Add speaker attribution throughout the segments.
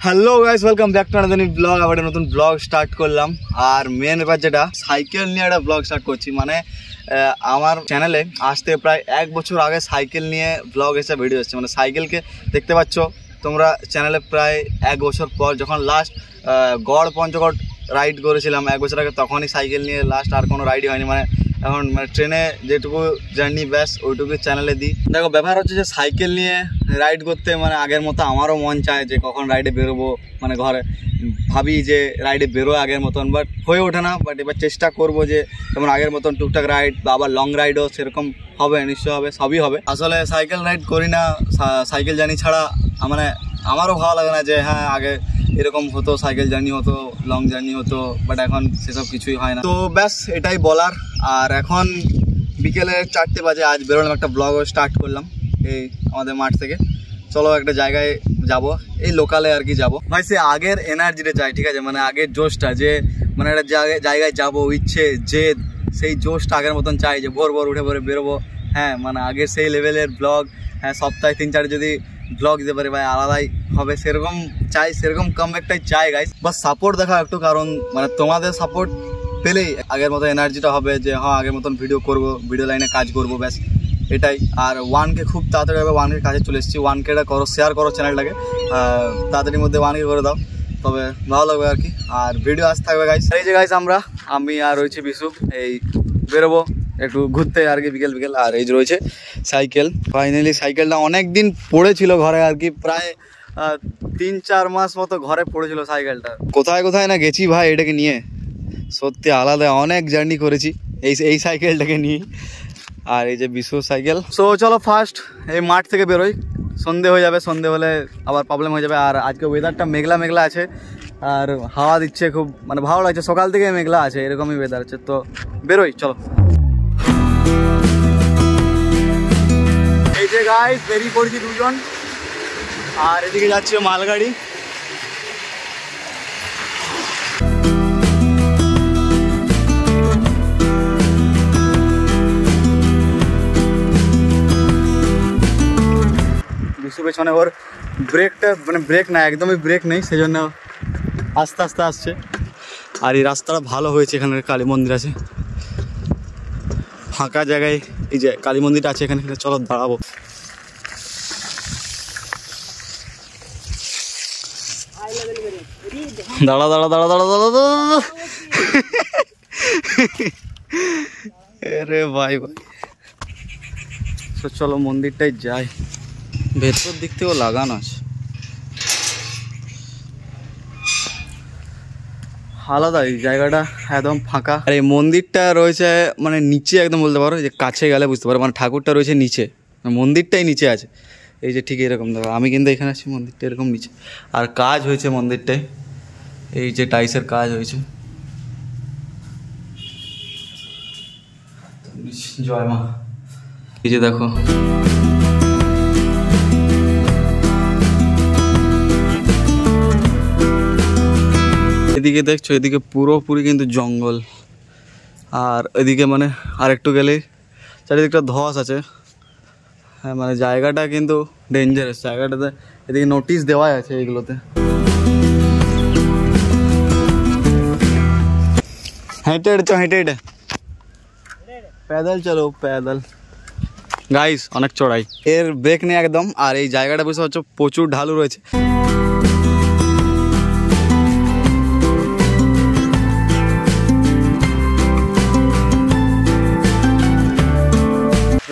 Speaker 1: Hello guys, welcome back to another new blog. আবার নতুন blog start করলাম। আর main ব্যাপার যেটা, সাইকেল নিয়ে একটা ব্লগ স্টার্ট করছি। মানে আমার চ্যানেলে আসতে প্রায় 1 বছর আগে সাইকেল নিয়ে ব্লগ এসে ভিডিও এসেছে। মানে সাইকেলকে দেখতে পাচ্ছ তোমরা চ্যানেলে প্রায় 1 বছর পর, যখন লাস্ট গড় পঞ্চগড় রাইড করেছিলাম 1 বছর আগে, তখনই সাইকেল নিয়ে লাস্ট আর কোনো রাইডই হয়নি। মানে এখন মানে ট্রেনে যেটুকু জার্নি ব্যাস ওইটুকু চ্যানেলে দিই। দেখো ব্যাপার হচ্ছে যে সাইকেল নিয়ে রাইড করতে মানে আগের মতো আমারও মন চায় যে কখন রাইডে বেরোবো। মানে ঘরে ভাবি যে রাইডে বেরো আগের মতন, বাট হয়ে ওঠে না। বাট এবার চেষ্টা করবো যে যেমন আগের মতন টুকটাক রাইড বা আবার লং রাইডও সেরকম হবে, নিশ্চয় হবে, সবই হবে। আসলে সাইকেল রাইড করি না, সাইকেল জার্নি ছাড়া মানে আমারও ভালো লাগে না যে হ্যাঁ আগে এরকম হতো, সাইকেল জার্নি হতো, লং জার্নি হতো, বাট এখন সেসব কিছুই হয় না। তো ব্যাস এটাই বলার। আর এখন বিকেলে 4টে বাজে, আজ বেরোলাম, একটা ব্লগও স্টার্ট করলাম এই আমাদের মাঠ থেকে। চলো একটা জায়গায় যাব, এই লোকালে আর কি যাব। ভাই সে আগের এনার্জিটা চাই, ঠিক আছে? মানে আগের জোশটা, যে মানে একটা জায়গায় যাবো ইচ্ছে, যে সেই জোশটা আগের মতন চাই, যে ভোর ভোর উঠে পরে বেরোবো। হ্যাঁ মানে আগের সেই লেভেলের ব্লগ, হ্যাঁ সপ্তাহে 3-4 যদি ব্লগ দিতে পারি ভাই আলাদাই হবে, সেরকম চাই, সেরকম কমব্যাকটাই চাই গাইস। বাস সাপোর্ট দেখা একটু, কারণ মানে তোমাদের সাপোর্ট পেলেই আগের মতো এনার্জিটা হবে যে হ্যাঁ আগের মতন ভিডিও করব, ভিডিও লাইনে কাজ করব, ব্যাস এটাই। আর 1K খুব তাড়াতাড়ি হবে, 1K কাজে চলে এসেছি। 1Kটা করো, শেয়ার করো চ্যানেলটাকে, তাড়াতাড়ির মধ্যে 1K করে দাও, তবে ভালো লাগবে আর কি। আর ভিডিও আসতে থাকবে গাইস। এই যে গাইস আমি আর রয়েছে বিশু, এই বেরোবো একটু ঘুরতে আর কি বিকেল বিকেল। আর এই যে রয়েছে সাইকেল। ফাইনালি সাইকেলটা অনেক দিন পড়েছিল ঘরে আর কি, প্রায় 3-4 মাস মতো ঘরে পড়েছিল সাইকেলটা। কোথায় কোথায় না গেছি ভাই এটাকে নিয়ে, সত্যি আলাদা অনেক জার্নি করেছি এই সাইকেলটাকে নিয়ে। আর এই যে বিশু সাইকেল। সো চলো ফার্স্ট এই মাঠ থেকে বেরোই, সন্ধে হয়ে যাবে, সন্ধে হলে আবার প্রবলেম হয়ে যাবে। আর আজকে ওয়েদারটা মেঘলা মেঘলা আছে, আর হাওয়া দিচ্ছে খুব, মানে ভালো লাগছে। সকাল থেকে মেঘলা আছে, এরকমই ওয়েদার আছে। তো বেরোই চলো। এই যে গাইস বেরিয়ে পড়েছি দুজন, আর এদিকে যাচ্ছে মালগাড়ি। বিশু পেছনে, ওর ব্রেকটা মানে ব্রেক না, একদমই ব্রেক নেই, সেই জন্য আস্তে আস্তে আসছে। আর এই রাস্তাটা ভালো হয়েছে, এখানে কালী মন্দির আছে, ফাঁকা জায়গায় এই যে কালী মন্দিরটা আছে এখানে। চলো দাঁড়াবো। দাঁড়া দাঁড়া দাঁড়া দাঁড়া দাঁড়া দাঁড়া, আরে ভাই ভাই চলো মন্দিরটাই যাই। ভেতর দিক থেকেও লাগানো আছে, আলাদা এই জায়গাটা, একদম ফাঁকা। আর এই মন্দিরটা রয়েছে মানে নিচে একদম বলতে পারো, যে কাছে গেলে বুঝতে পারো, মানে ঠাকুরটা রয়েছে নিচে, মন্দিরটাই নিচে আছে। এই যে ঠিক এরকম দেখো, আমি কিন্তু এখানে আছি, মন্দিরটা এরকম নিচে। আর কাজ হয়েছে মন্দিরটায়, এই যে টাইসের কাজ হয়েছে। জয় মা। এই যে দেখো এদিকে দেখছো, এদিকে পুরোপুরি কিন্তু জঙ্গল। আর এদিকে মানে আর একটু গেলে চারিদিকটা ধস আছে। হ্যাঁ মানে জায়গাটা কিন্তু ডেঞ্জারাস, জায়গাটাতে এদিকে নোটিশ দেওয়া আছে এইগুলোতে। হেঁটে হেঁটে হেঁটে হেঁটে প্যাদল চলো, প্যাদল গাইস, অনেক চড়াই, এর ব্রেক নেই একদম। আর এই জায়গাটা বুঝতে পারছো প্রচুর ঢালু রয়েছে।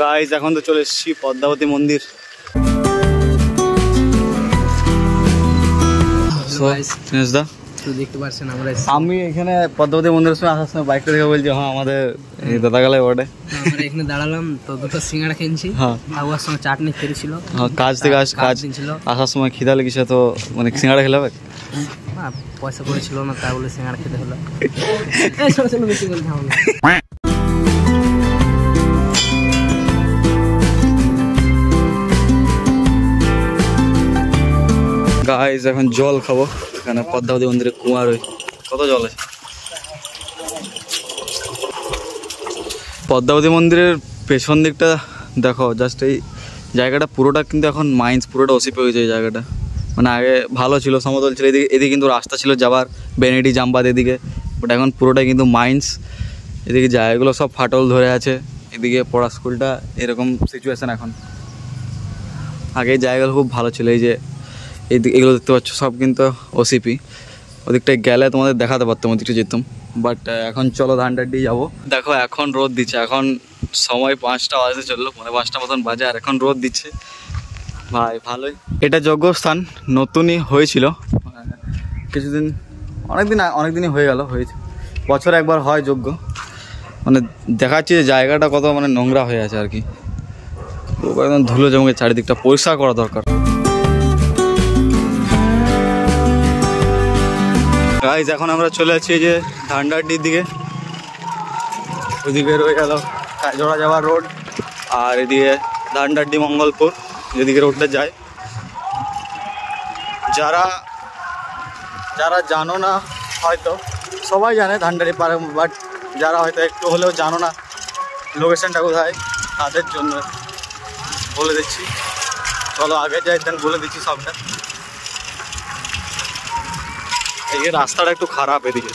Speaker 1: গাইস এখন তো চলে এসেছি পদ্মাবতী মন্দির।
Speaker 2: দেখতে পাচ্ছেন
Speaker 1: আমি এখানে পদ্মাবতী মন্দিরের সময় আসার সময় বাইকটা দেখে বলছি হ্যাঁ আমাদের দাদা গেলে ওটা।
Speaker 2: আমরা এখানে দাঁড়ালাম তো, দুটো সিঙ্গাড়া কিনছি, খাওয়ার সময় চাটনি খেয়েছিল।
Speaker 1: কাজ থেকে আসার সময় খিদা লেগেছে, তো মানে সিঙ্গাড়া খেলে হবে
Speaker 2: না, পয়সা করেছিল না, তাই বলে সিঙ্গাড়া খেতে হলো। বেশি বলতে হবে।
Speaker 1: গাইস এখন জল খাবো, এখানে পদ্মাবতী মন্দিরে কুয়ার কত জল আছে। পদ্মাবতী মন্দিরের পেছন দিকটা দেখো, জাস্ট এই জায়গাটা পুরোটা কিন্তু এখন মাইন্স পুরোটা ওসিপি হয়েছে এই জায়গাটা। মানে আগে ভালো ছিল, সমতল ছিল, এদিকে এদিকে কিন্তু রাস্তা ছিল যাবার বেনেডি জামবাদ এদিকে, বাট এখন পুরোটাই কিন্তু মাইন্স। এদিকে জায়গাগুলো সব ফাটল ধরে আছে, এদিকে পড়া স্কুলটা এরকম সিচুয়েশান এখন। আগে এই জায়গাগুলো খুব ভালো ছিল, এই যে এগুলো দেখতে পাচ্ছ সব কিন্তু ওসিপি। ওদিকটায় গেলে তোমাদের দেখাতে পারতাম, ওদিকটা যেতাম, বাট এখন চলো ধানডাড্ডি যাবো। দেখো এখন রোদ দিচ্ছে, এখন সময় 5টা বাজতে চললো, 5:45 মতন বাজে, আর এখন রোদ দিচ্ছে ভাই ভালোই। এটা যজ্ঞস্থান নতুনই হয়েছিল কিছুদিন, অনেকদিনই হয়ে গেল, হয়েছে বছরে একবার হয় যজ্ঞ। মানে দেখাচ্ছি যে জায়গাটা কত মানে নোংরা হয়ে আছে আর কি, একদম ধুলো জমে, চারিদিকটা পরিষ্কার করা দরকার। গাইজ এখন আমরা চলে যাচ্ছি এই যে ধানডাড্ডির দিকে, ওইদিকে রয়ে গেল কাজড়া যাওয়ার রোড, আর এদিকে ধানডাড্ডি মঙ্গলপুর যেদিকে রোডটা যায়। যারা জানো না, হয়তো সবাই জানে ধানডাড্ডি পারে, বাট যারা হয়তো একটু হলেও জানো না লোকেশনটা কোথায়, তাদের জন্য বলে দিচ্ছি। চলো আগে যাই, দেন বলে দিচ্ছি সবটা। এই রাস্তাটা একটু খারাপ এদিকে,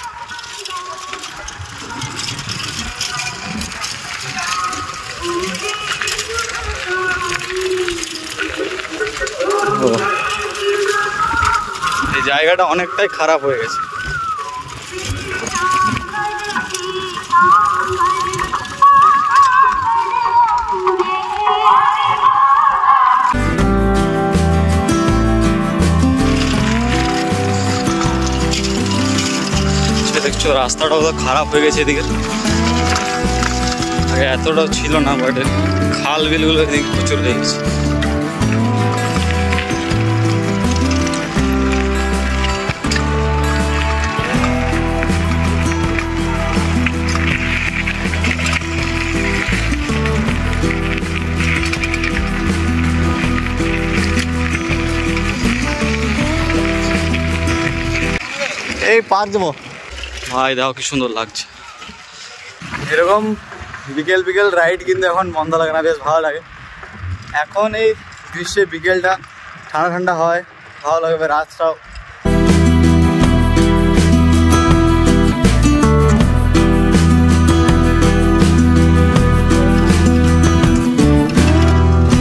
Speaker 1: এই জায়গাটা অনেকটাই খারাপ হয়ে গেছে। দেখছো রাস্তাটা তো খারাপ হয়ে গেছে এদিকে, আগে এতটাও ছিল না, বাট খাল বিলগুলো এদিকে প্রচুর হয়ে গেছে। এই পার যাবো ভাই, দেখো কি সুন্দর লাগছে। এরকম বিকেল বিকেল রাইড কিন্তু এখন মন্দ লাগে না, বেশ ভালো লাগে। এখন এই গ্রীষ্মে বিকেলটা ঠান্ডা ঠান্ডা হয়, ভালো লাগবে। রাতটাও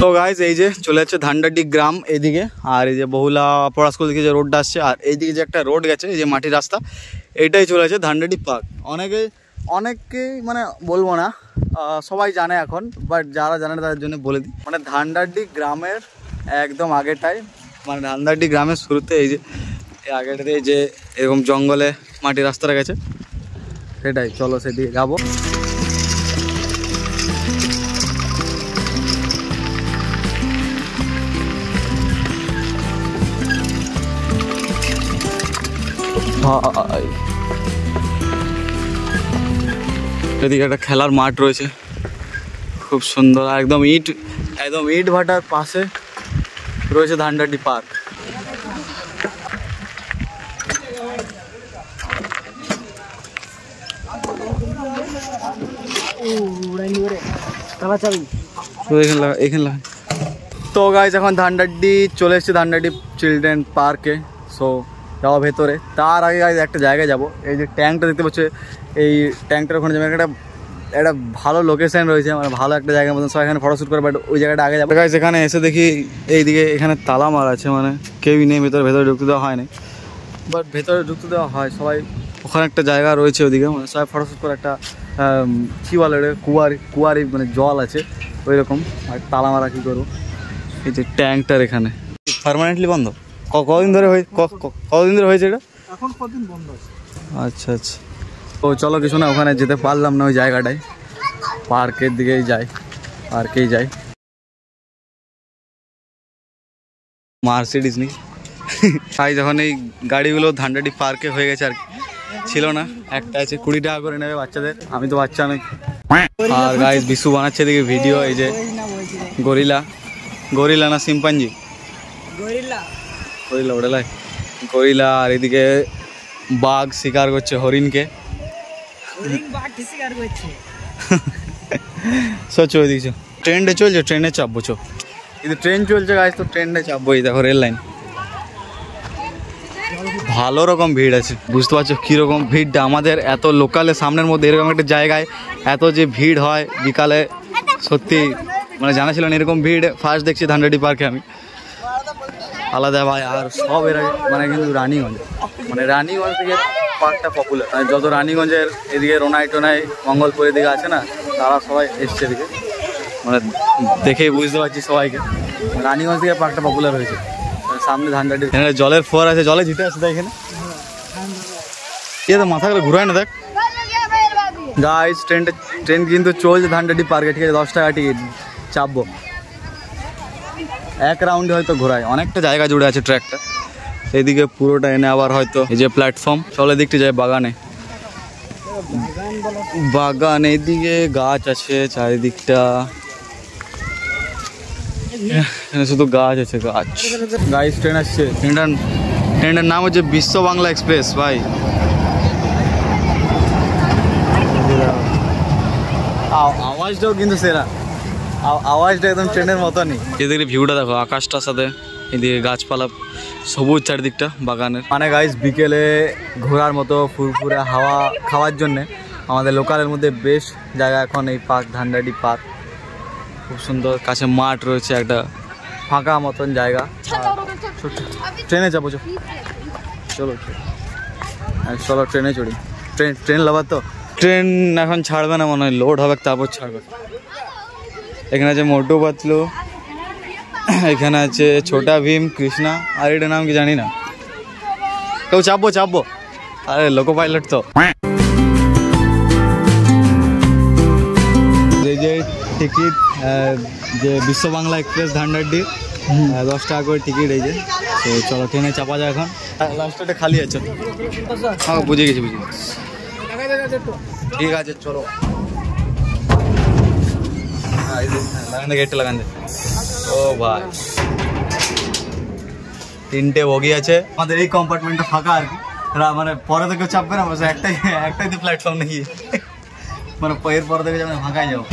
Speaker 1: তো গাইজ এই যে চলে যাচ্ছে ধানডাড্ডি গ্রাম এইদিকে, আর এই যে বহুলা পড়া স্কুল দিকে যে রোডটা আসছে, আর এইদিকে যে একটা রোড গেছে এই যে মাটির রাস্তা, এইটাই চলে যাচ্ছে ধানডাড্ডি পার্ক। অনেকেই মানে বলবো না, সবাই জানে এখন, বাট যারা জানে তাদের জন্য বলে দিই। মানে ধানডাড্ডি গ্রামের একদম আগেটাই, মানে ধানডাড্ডি গ্রামের শুরুতে এই যে আগেটাতে এই যে এরকম জঙ্গলে মাটির রাস্তাটা গেছে, সেটাই। চলো সেদিকে যাবো। এদিকে একটা খেলার মাঠ রয়েছে, খুব সুন্দর, একদম ইট ভাটার পাশে রয়েছে ধানডাড্ডি পার্ক। তো গাইজ এখন ধানডাড্ডি চলে এসেছে, ধানডাড্ডি চিলড্রেন পার্কে। সো যাওয়া ভেতরে, তার আগে গাইজ একটা জায়গায় যাব। এই যে ট্যাঙ্কটা দেখতে পাচ্ছ, এই ট্যাঙ্কটার ওখানে যাবে, একটা ভালো লোকেশন রয়েছে, মানে ভালো একটা জায়গার মতন, সবাই এখানে ফটোশ্যুট করে, বাট ওই জায়গাটা আগে যাবো। গাইজ এখানে এসে দেখি এইদিকে এখানে তালা মারা আছে, মানে কেউই নেই, ভেতরে ঢুকতে দেওয়া হয়নি, বাট ভেতরে ঢুকতে দেওয়া হয়। সবাই ওখানে একটা জায়গা রয়েছে ওদিকে, মানে সবাই ফটোশ্যুট করে, একটা কী বলে কুয়ারি মানে জল আছে ওই রকম, আর তালা মারা কী করবো। এই যে ট্যাঙ্কটার এখানে পার্মানেন্টলি বন্ধ, কতদিন ধরে হয়েছে এটা? এখন কতদিন বন্ধ আছে। আচ্ছা আচ্ছা, তো চলো কিছু না, ওখানে যেতে পারলাম না ওই জায়গাটায়, পার্কের দিকেই যাই, মার্সিডিজ নি তাই যখন এই গাড়িগুলো ধানডাড্ডি পার্কে হয়ে গেছে, আর ছিল না, একটা আছে 20 টাকা করে নেবে বাচ্চাদের, আমি তো বাচ্চা নই। আর গাইজ বিশু বানাচ্ছে এদিকে ভিডিও, এই যে গরিলা না সিম্পাঞ্জি, গরিলা, আর এদিকে বাঘ শিকার করছে হরিণকে, সোচো ওইদিকে ট্রেনে চলছে, ট্রেনে চাপবো, চো এই ট্রেন চলছে গাইজ, তো ট্রেনে চাপবো। এই দেখো রেল লাইন, ভালো রকম ভিড় আছে, বুঝতে পারছো কীরকম ভিড়টা। আমাদের এত লোকালের সামনের মধ্যে এরকম একটা জায়গায় এত যে ভিড় হয় বিকালে, সত্যি মানে জানা ছিল না এরকম ভিড়। ফার্স্ট দেখছি ধানডাডি পার্কে আমি, আলাদা ভাই। আর সব এরা মানে কিন্তু রানীগঞ্জ, মানে রানীগঞ্জ থেকে পার্কটা পপুলার। আর যত রানীগঞ্জের এদিকে রোনাই টোনাই মঙ্গলপুরের দিকে আছে না, তারা সবাই এসছে এদিকে, মানে দেখেই বুঝতে পারছি সবাইকে রানীগঞ্জ থেকে পার্কটা পপুলার হয়েছে। সামনে ধানডাডি, এখানে জলের ফোয়ার আছে, জলে জিতে আসছে এখানে। এ তো মাথা করে ঘুরায় না দেখ গাইস। ট্রেন কিন্তু চলছে ধানডাডি পার্কে, ঠিক আছে? 10 টাকা টিকিট, চাপবো। এক রাউন্ডে হয়তো ঘোরায়, অনেকটা জায়গা জুড়ে আছে ট্র্যাকটা। এদিকে পুরোটা এনে আবার হয়তো এই যে প্ল্যাটফর্ম, চলো এদিকটা যায় বাগানে। বাগান এদিকে গাছ আছে চারিদিকটা, শুধু গাছ আছে গাছ। গাইস ট্রেন আসছে, ট্রেনটার নাম হচ্ছে বিশ্ব বাংলা এক্সপ্রেস ভাই। আওয়াজটাও কিন্তু সেরা, আওয়াজটা একদম ট্রেনের মতনই। এদিকে ভিউটা দেখো, আকাশটার সাথে এদিকে গাছপালা, সবুজ চারিদিকটা বাগানের। মানে গাইস বিকেলে ঘোরার মতো ফুরফুরে হাওয়া খাওয়ার জন্যে আমাদের লোকালের মধ্যে বেস্ট জায়গা এখন এই পার্ক, ধানডাডি পার্ক। খুব সুন্দর, কাছে মাঠ রয়েছে, একটা ফাঁকা মতন জায়গা। ট্রেনে যাবো, চলো চলো ট্রেনে চড়ি। ট্রেন লাভার তো, ট্রেন এখন ছাড়বে না মনে হয়, লোড হবে তারপর ছাড়বে। এখানে আছে মোটু পাতলু, এখানে আছে ছোটা ভীম, কৃষ্ণা, আর এটার নাম কি জানি না। কেউ চাপবো, আরে লোকো পাইলট তো। এই যে টিকিট, যে বিশ্ব বাংলা এক্সপ্রেস ধানডাডি, 10 টাকা করে টিকিট। এই যে তো চলো ট্রেনে চাপা যায় এখন। লাস্টটা খালি আছে, হ্যাঁ বুঝে গেছি। ঠিক আছে চলো, গেটটা লাগান দে। ও ভাই 3টে বগি আছে আমাদের, এই কম্পার্টমেন্টটা ফাঁকা আর কি। মানে পরে তো কেউ চাপবে না, বসে একটাই তো প্ল্যাটফর্ম নাকি, মানে এর পরে থেকে যাবে ফাঁকাই যাবো।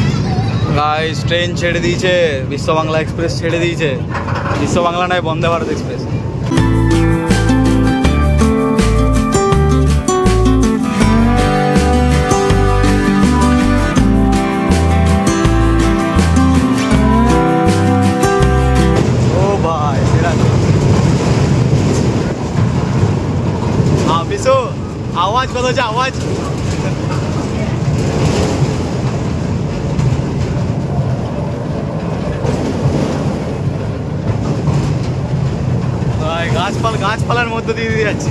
Speaker 1: গাইস ট্রেন ছেড়ে দিয়েছে, বিশ্ব বাংলা এক্সপ্রেস ছেড়ে দিয়েছে। বিশ্ব বাংলা নয়, বন্দে ভারত এক্সপ্রেস। आवाज कतो छे आवाज भाई গাছপালার মধ্যে দিয়ে যাচ্ছে।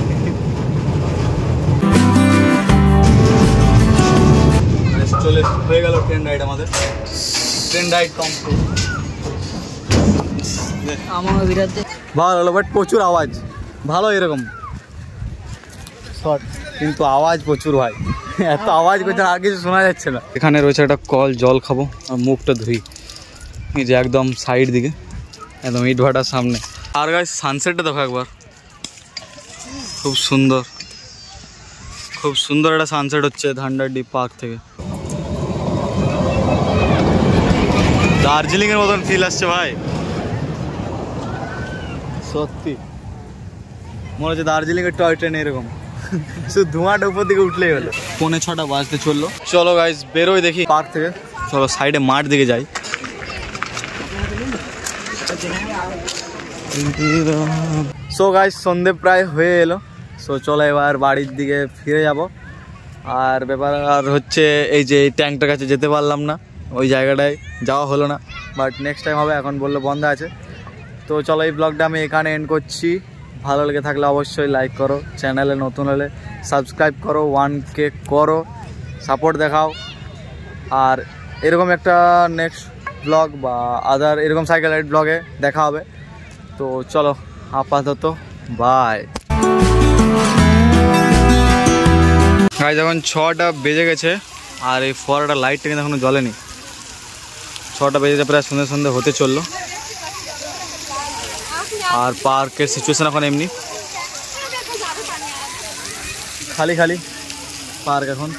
Speaker 1: চলে হয়ে গেল ট্রেন রাইড, আমাদের ট্রেন রাইড কমপ্লিট।
Speaker 2: আমার বিরাতে
Speaker 1: ভালো হলো, বাট প্রচুর আওয়াজ। ভালো এরকম শর্ট, কিন্তু আওয়াজ প্রচুর ভাই, এত আওয়াজ করছে আর কিছু শোনা যাচ্ছে না। এখানে রয়েছে একটা কল, জল খাবো আর মুখটা ধুই। এই যে একদম সাইড দিকে, একদম ইট ভাটার সামনে। আর গাইস সানসেটটা দেখো একবার, খুব সুন্দর, খুব সুন্দর একটা সানসেট হচ্ছে ধানডাডি পার্ক থেকে। দার্জিলিংয়ের মতন ফিল আসছে ভাই, সত্যি মনে হচ্ছে দার্জিলিংয়ের টয় ট্রেন এরকম, শুধু ধোঁয়াটা উপর দিকে উঠলেই হলো। 5:45 বাজতে চললো। চলো গাইস বেরোই দেখি পার্ক থেকে, চলো সাইডে মাঠ দিকে যাই। সো গাইস সন্ধে প্রায় হয়ে এলো, সো চলো এবার বাড়ির দিকে ফিরে যাব। আর ব্যাপার আর হচ্ছে এই যে এই ট্যাঙ্কটার কাছে যেতে পারলাম না, ওই জায়গাটায় যাওয়া হলো না, বাট নেক্সট টাইম হবে, এখন বললো বন্ধ আছে। তো চলো এই ব্লগটা আমি এখানে এন্ড করছি। ভালো লেগে থাকলে অবশ্যই লাইক করো, চ্যানেলে নতুন হলে সাবস্ক্রাইব করো, 1K করো, সাপোর্ট দেখাও। আর এরকম একটা নেক্সট ব্লগ বা আদার এরকম সাইকেল রাইড ব্লগে দেখা হবে। তো চলো আপাতত বাই। গাইস এখন 6টা বেজে গেছে, আর এই ফোয়ারাটা লাইটটা কিন্তু এখনো জ্বলেনি। 6টা বেজে প্রায় সন্ধ্যে সন্ধ্যে হতে চললো। আর পার্কের সিচুয়েশন এখন এমনি খালি পার্ক এখন।